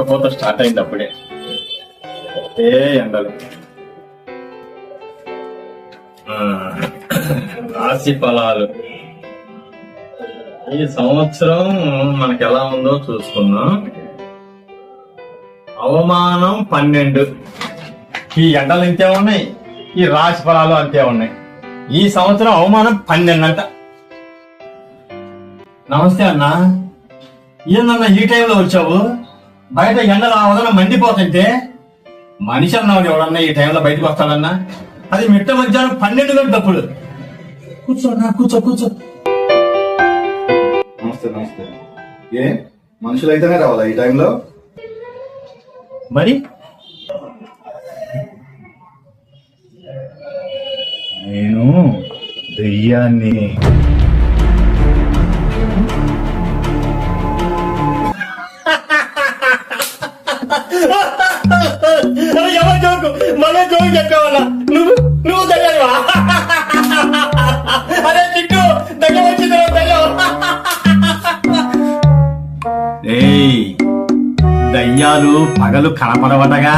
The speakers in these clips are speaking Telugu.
ఉక్కపోత స్టార్ట్ అయింది అప్పుడే. ఏ ఎండలు. రాశి ఫలాలు ఈ సంవత్సరం మనకి ఎలా ఉందో చూసుకుందాం. అవమానం 12. ఈ ఎండలు అంతే ఉన్నాయి, ఈ రాశి ఫలాలు అంతే ఉన్నాయి. ఈ సంవత్సరం అవమానం 12 అంట. నమస్తే అన్న. ఏందన్నా ఈ టైంలో వచ్చావు? బయట ఎండలు ఆ వదన మండిపోతుంటే మనిషి అన్నాడు ఎవడన్నా ఈ టైంలో బయటకు వస్తాడన్నా? అది మిట్ట మధ్యాహ్నం 12 గంటలప్పుడు. కూర్చోన్నా, కూర్చో. నమస్తే. ఏ మనుషులు అయితేనే రావాలా ఈ టైంలో? మరి నేను దెయ్యాన్ని. ఎవరు జోకు? మళ్ళీ జోకు చెప్పేవాళ్ళ? నువ్వు దయ్యానివా? అరే చిట్టు, దయ్యం వచ్చింది దయ్యం. దయ్యాలు పగలు కనపడవటగా,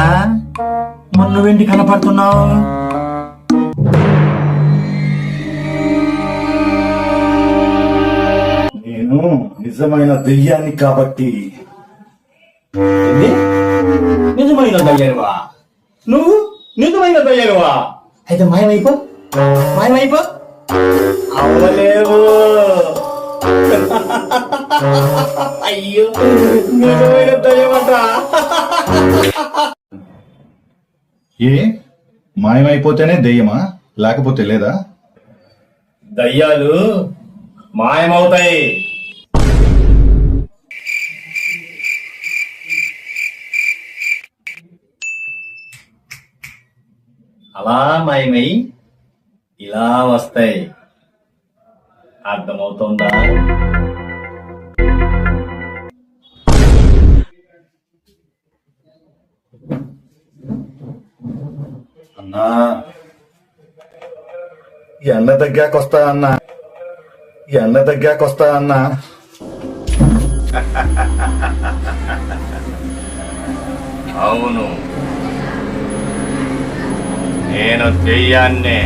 మొన్న వెంటి కనపడుతున్నావు? నేను నిజమైన దెయ్యాన్ని కాబట్టి. నిజమైన దయ్యానివా? నువ్వు నిజమైన దయ్యానివా? అయితే మాయమైపో. అవ్వలేవు. అయ్యో, నిజమైన దయ్యమట. ఏ మాయమైపోతేనే దెయ్యమా, లేకపోతే లేదా? దయ్యాలు మాయమవుతాయి. అలా మాయమై ఇలా వస్తాయి. అర్థమవుతుందా? అన్నా, ఎండ తగ్గాకొస్తా అన్నా. అవును, నేను దెయ్యాన్నే.